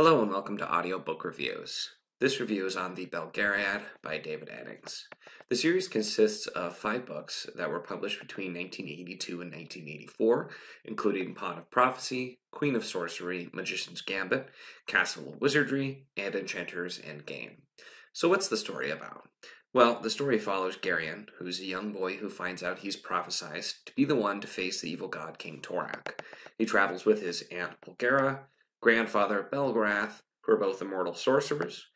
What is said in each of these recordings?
Hello and welcome to Audiobook Reviews. This review is on the Belgariad by David Eddings. The series consists of 5 books that were published between 1982 and 1984, including Pot of Prophecy, Queen of Sorcery, Magician's Gambit, Castle of Wizardry, and Enchanter's Endgame. So what's the story about? Well, the story follows Garion, who's a young boy who finds out he's prophesied to be the one to face the evil god King Torak. He travels with his aunt Bulgara, grandfather Belgariad, who are both immortal sorcerers,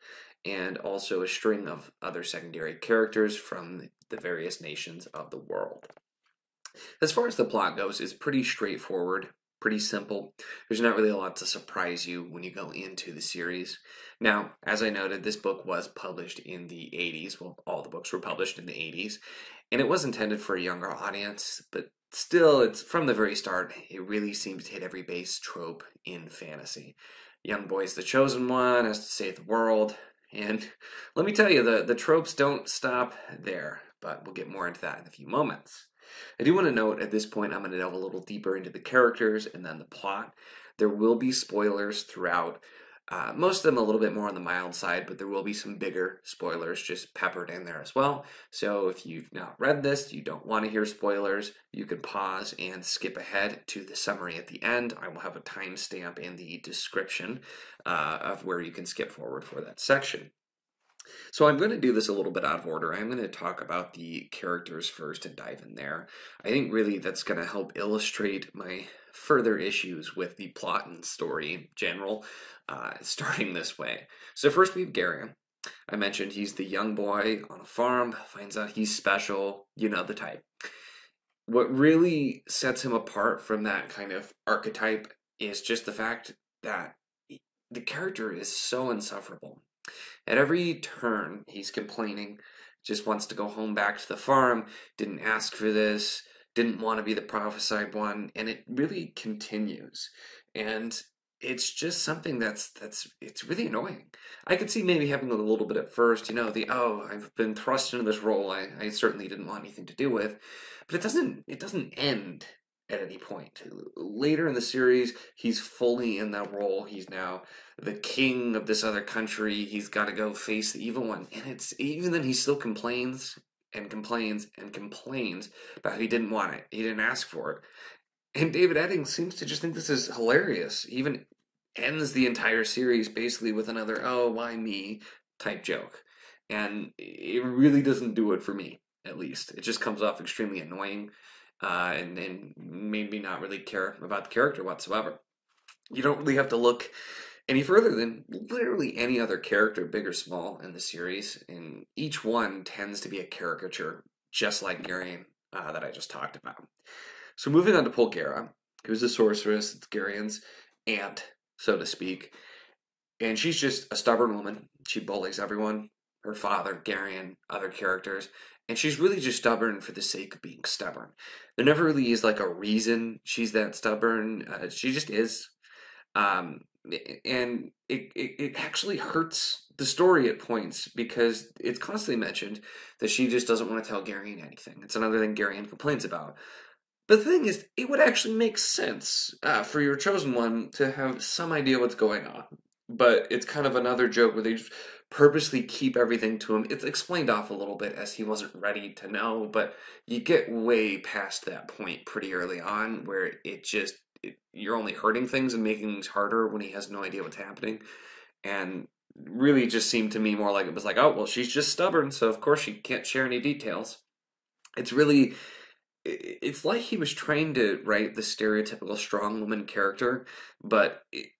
and also a string of other secondary characters from the various nations of the world. As far as the plot goes, it's pretty straightforward, pretty simple. There's not really a lot to surprise you when you go into the series. Now, as I noted, this book was published in the 80s. Well, all the books were published in the 80s, and it was intended for a younger audience, but still, it's from the very start, it really seems to hit every base trope in fantasy. Young boy's the chosen one, has to save the world, and let me tell you, the tropes don't stop there, but we'll get more into that in a few moments. I do want to note at this point I'm going to delve a little deeper into the characters and then the plot. There will be spoilers throughout. Most of them a little bit more on the mild side, but there will be some bigger spoilers just peppered in there as well. So if you've not read this, you don't want to hear spoilers, you can pause and skip ahead to the summary at the end. I will have a timestamp in the description of where you can skip forward for that section. So I'm going to do this a little bit out of order. I'm going to talk about the characters first and dive in there. I think really that's going to help illustrate my further issues with the plot and story in general, starting this way. So first we have Garion. I mentioned he's the young boy on a farm, finds out he's special, you know the type. What really sets him apart from that kind of archetype is just the fact that the character is so insufferable. At every turn, he's complaining, just wants to go home back to the farm, didn't ask for this, didn't want to be the prophesied one, and it really continues. And it's just something it's really annoying. I could see maybe having a little bit at first, I've been thrust into this role I certainly didn't want anything to do with, but it doesn't end at any point. Later in the series, he's fully in that role. He's now the king of this other country. He's got to go face the evil one. And it's even then he still complains and complains and complains about how he didn't want it. He didn't ask for it. And David Eddings seems to just think this is hilarious. He even ends the entire series basically with another, oh, why me type joke. And it really doesn't do it for me, at least. It just comes off extremely annoying. And made me not really care about the character whatsoever. You don't really have to look any further than literally any other character, big or small, in the series, and each one tends to be a caricature, just like Garion that I just talked about. So moving on to Bulgara, who's a sorceress, it's Garion's aunt, so to speak, and she's just a stubborn woman. She bullies everyone, her father, Garion, other characters, and she's really just stubborn for the sake of being stubborn. There never really is like a reason she's that stubborn. She just is. And it actually hurts the story at points because it's constantly mentioned that she just doesn't want to tell Garion anything. It's another thing Garion complains about. But the thing is, it would actually make sense for your chosen one to have some idea what's going on. But it's kind of another joke where they just purposely keep everything to him. It's explained off a little bit as he wasn't ready to know, but you get way past that point pretty early on where you're only hurting things and making things harder when he has no idea what's happening. And really just seemed to me more like it was like, oh, well, she's just stubborn, so of course she can't share any details. It's like he was trying to write the stereotypical strong woman character, but it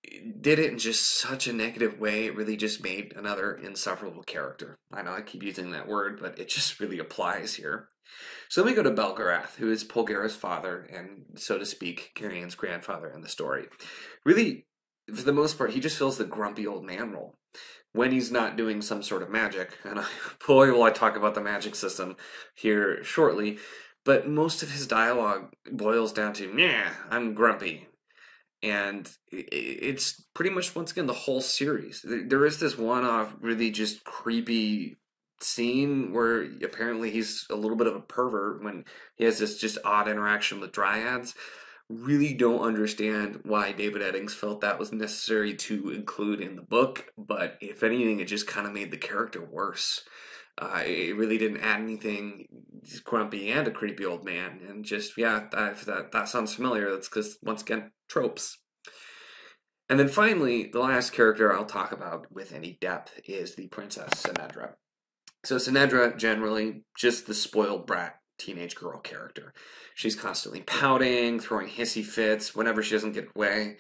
did it in just such a negative way. It really just made another insufferable character. I know I keep using that word, but it just really applies here. So then we go to Belgariad, who is Bulgara's father and, so to speak, Garion's grandfather in the story. Really, for the most part, he just fills the grumpy old man role when he's not doing some sort of magic. And boy, will I talk about the magic system here shortly. But most of his dialogue boils down to, yeah, I'm grumpy. And it's pretty much, once again, the whole series. There is this one-off, really just creepy scene where apparently he's a little bit of a pervert when he has this just odd interaction with dryads. Really don't understand why David Eddings felt that was necessary to include in the book, but if anything, it just kind of made the character worse. It really didn't add anything. He's grumpy and a creepy old man, and just yeah, if that sounds familiar. That's because once again, tropes. And then finally, the last character I'll talk about with any depth is the Princess Sinedra. So Sinedra, generally, just the spoiled brat teenage girl character. She's constantly pouting, throwing hissy fits whenever she doesn't get way.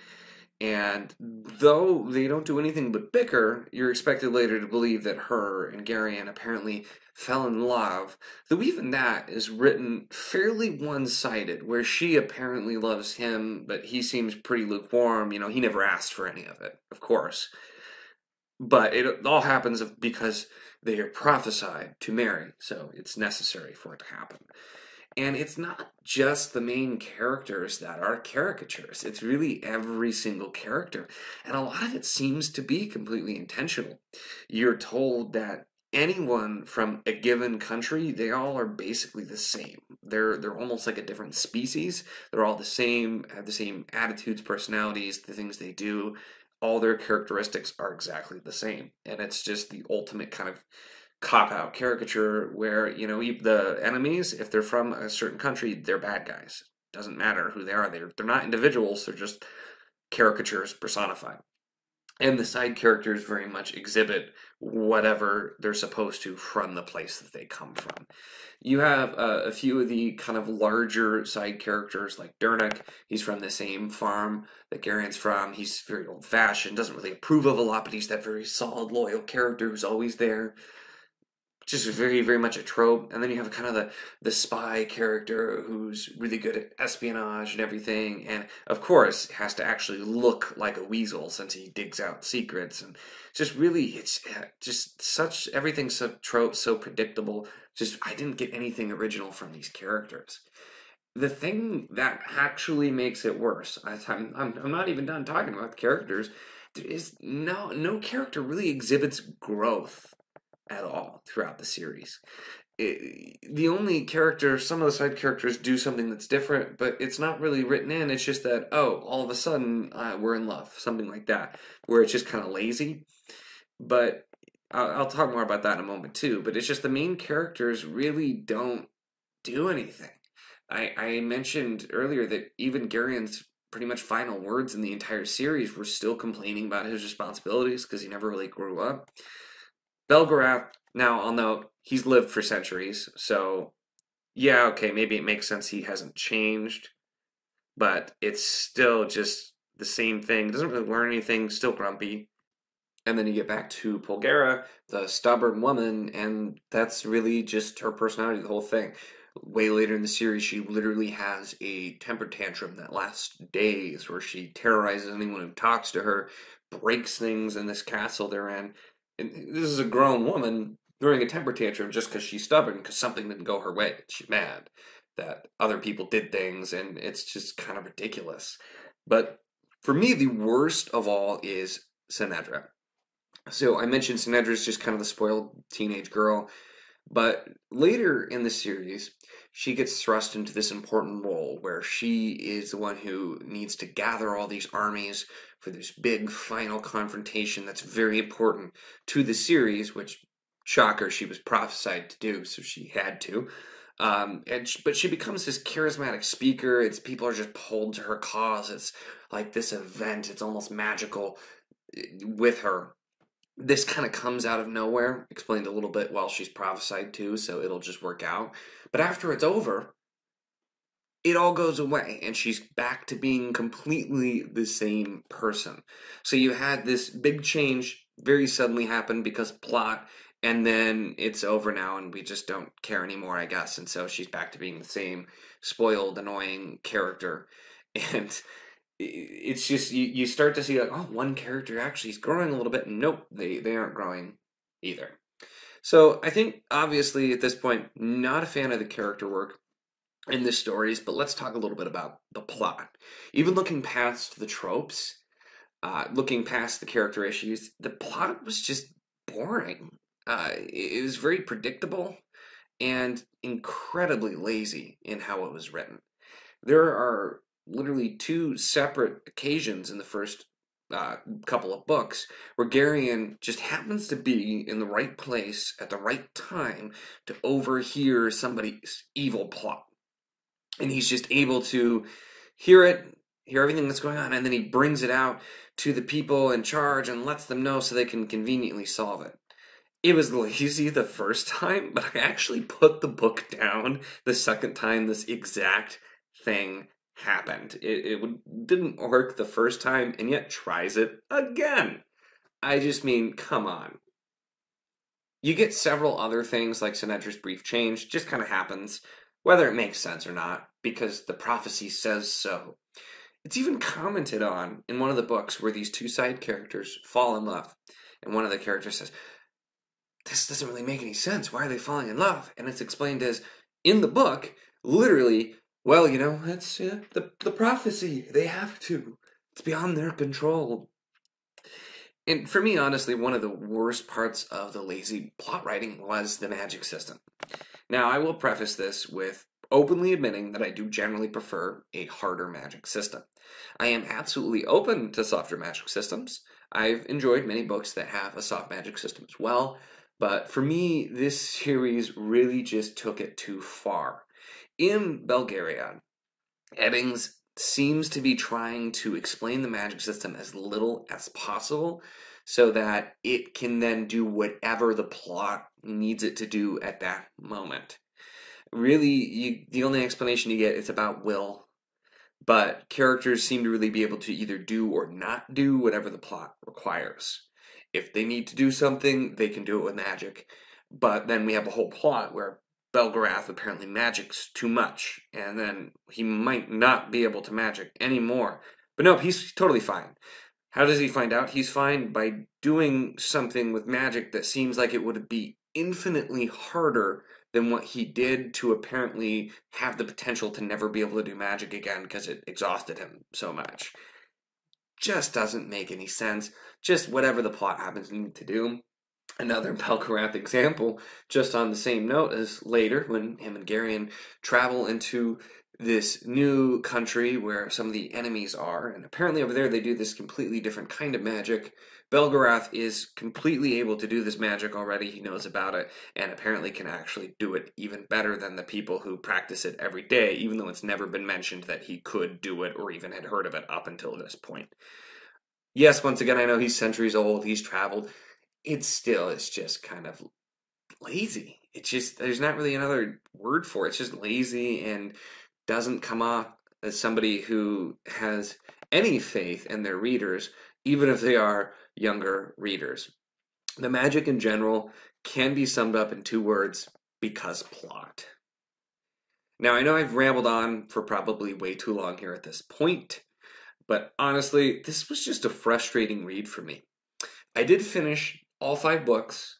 And though they don't do anything but bicker, you're expected later to believe that her and Garion apparently fell in love, though even that is written fairly one-sided, where she apparently loves him, but he seems pretty lukewarm. You know, he never asked for any of it, of course. But it all happens because they are prophesied to marry, so it's necessary for it to happen. And it's not just the main characters that are caricatures. It's really every single character. And a lot of it seems to be completely intentional. You're told that anyone from a given country, they all are basically the same. They're almost like a different species. They're all the same, have the same attitudes, personalities, the things they do. All their characteristics are exactly the same. And it's just the ultimate kind of cop-out caricature where, you know, the enemies, if they're from a certain country, they're bad guys. Doesn't matter who they are. They're not individuals. They're just caricatures personified. And the side characters very much exhibit whatever they're supposed to from the place that they come from. You have a few of the kind of larger side characters like Dernick. He's from the same farm that Garion's from. He's very old-fashioned, doesn't really approve of a lot, but he's that very solid, loyal character who's always there. Just very, very much a trope. And then you have kind of the spy character who's really good at espionage and everything. And of course, has to actually look like a weasel since he digs out secrets. And just really, it's just such, everything's so trope, so predictable. Just, I didn't get anything original from these characters. The thing that actually makes it worse, I'm not even done talking about the characters, is no character really exhibits growth at all throughout the series. The only character, some of the side characters do something that's different, but it's not really written in. It's just that, oh, all of a sudden we're in love, something like that, where it's just kind of lazy. But I'll talk more about that in a moment too. But it's just the main characters really don't do anything. I mentioned earlier that even Garion's pretty much final words in the entire series were still complaining about his responsibilities because he never really grew up. Belgariad, now I'll note, he's lived for centuries, so yeah, okay, maybe it makes sense he hasn't changed, but it's still just the same thing. Doesn't really learn anything, still grumpy. And then you get back to Polgara, the stubborn woman, and that's really just her personality, the whole thing. Way later in the series, she literally has a temper tantrum that lasts days, where she terrorizes anyone who talks to her, breaks things in this castle they're in. And this is a grown woman throwing a temper tantrum just because she's stubborn, because something didn't go her way. She's mad that other people did things, and it's just kind of ridiculous. But for me, the worst of all is Sinedra. So I mentioned Sinedra's just kind of the spoiled teenage girl, but later in the series, she gets thrust into this important role where she is the one who needs to gather all these armies for this big final confrontation that's very important to the series, which, shocker, she was prophesied to do, so she had to. But she becomes this charismatic speaker. It's people are just pulled to her cause. It's like this event. It's almost magical with her. This kind of comes out of nowhere, explained a little bit while she's prophesied to, so it'll just work out. But after it's over, it all goes away, and she's back to being completely the same person. So you had this big change very suddenly happen because of plot, and then it's over now, and we just don't care anymore, I guess. And so she's back to being the same spoiled, annoying character. And it's just, you start to see, like, oh, one character actually is growing a little bit. Nope, they aren't growing either. So I think, obviously, at this point, not a fan of the character work in the stories, but let's talk a little bit about the plot. Even looking past the tropes, looking past the character issues, the plot was just boring. It was very predictable and incredibly lazy in how it was written. There are literally two separate occasions in the first couple of books where Garion just happens to be in the right place at the right time to overhear somebody's evil plot. And he's just able to hear it, hear everything that's going on, and then he brings it out to the people in charge and lets them know so they can conveniently solve it. It was lazy the first time, but I actually put the book down the second time this exact thing happened. It didn't work the first time, and yet tries it again. I just mean, come on. You get several other things like Sinedra's brief change, just kind of happens, whether it makes sense or not, because the prophecy says so. It's even commented on in one of the books where these two side characters fall in love, and one of the characters says, this doesn't really make any sense. Why are they falling in love? And it's explained as, in the book, literally, well, you know, that's the prophecy. They have to. It's beyond their control. And for me, honestly, one of the worst parts of the lazy plot writing was the magic system. Now, I will preface this with openly admitting that I do generally prefer a harder magic system. I am absolutely open to softer magic systems. I've enjoyed many books that have a soft magic system as well, but for me, this series really just took it too far. In Belgariad, Eddings seems to be trying to explain the magic system as little as possible so that it can then do whatever the plot needs it to do at that moment. Really, the only explanation you get is about will, but characters seem to really be able to either do or not do whatever the plot requires. If they need to do something, they can do it with magic, but then we have a whole plot where Belgariad apparently magics too much, and then he might not be able to magic anymore. But nope, he's totally fine. How does he find out? He's fine by doing something with magic that seems like it would be infinitely harder than what he did to apparently have the potential to never be able to do magic again because it exhausted him so much. Just doesn't make any sense. Just whatever the plot happens to need to do. Another Belgariad example, just on the same note, is later when him and Garion travel into this new country where some of the enemies are, and apparently over there they do this completely different kind of magic. Belgariad is completely able to do this magic already, he knows about it, and apparently can actually do it even better than the people who practice it every day, even though it's never been mentioned that he could do it or even had heard of it up until this point. Yes, once again, I know he's centuries old, he's traveled. It's just kind of lazy. It's just, there's not really another word for it. It's just lazy and doesn't come off as somebody who has any faith in their readers, even if they are younger readers. The magic in general can be summed up in two words: because plot. Now, I know I've rambled on for probably way too long here at this point, but honestly, this was just a frustrating read for me. I did finish all 5 books,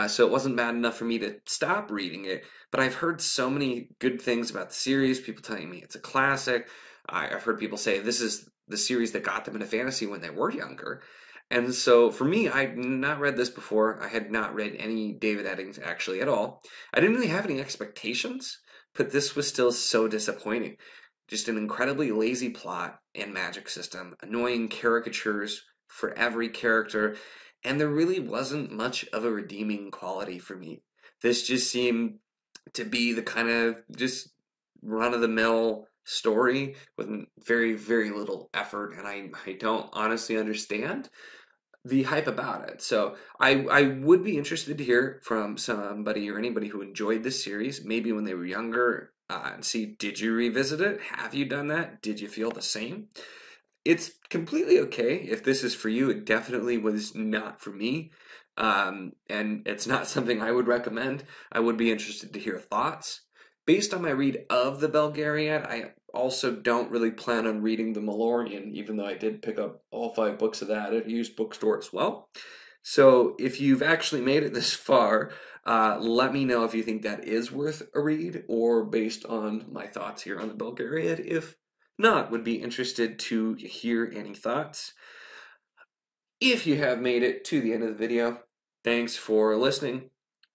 so it wasn't bad enough for me to stop reading it, but I've heard so many good things about the series, people telling me it's a classic. I've heard people say this is the series that got them into fantasy when they were younger. And so for me, I'd not read this before. I had not read any David Eddings actually at all. I didn't really have any expectations, but this was still so disappointing. Just an incredibly lazy plot and magic system, annoying caricatures for every character, and there really wasn't much of a redeeming quality for me. This just seemed to be the kind of just run-of-the-mill story with very, very little effort, and I don't honestly understand the hype about it. So I would be interested to hear from somebody or anybody who enjoyed this series, maybe when they were younger, and see, did you revisit it? Have you done that? Did you feel the same? It's completely okay if this is for you. It definitely was not for me, and it's not something I would recommend. I would be interested to hear thoughts. Based on my read of the Belgariad, I also don't really plan on reading the Malorian, even though I did pick up all 5 books of that at a used bookstore as well. So if you've actually made it this far, let me know if you think that is worth a read, or based on my thoughts here on the Belgariad. If not, would be interested to hear any thoughts. If you have made it to the end of the video, thanks for listening.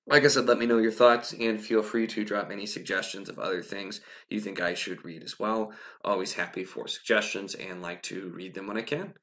Like I said, let me know your thoughts and feel free to drop any suggestions of other things you think I should read as well. Always happy for suggestions and like to read them when I can.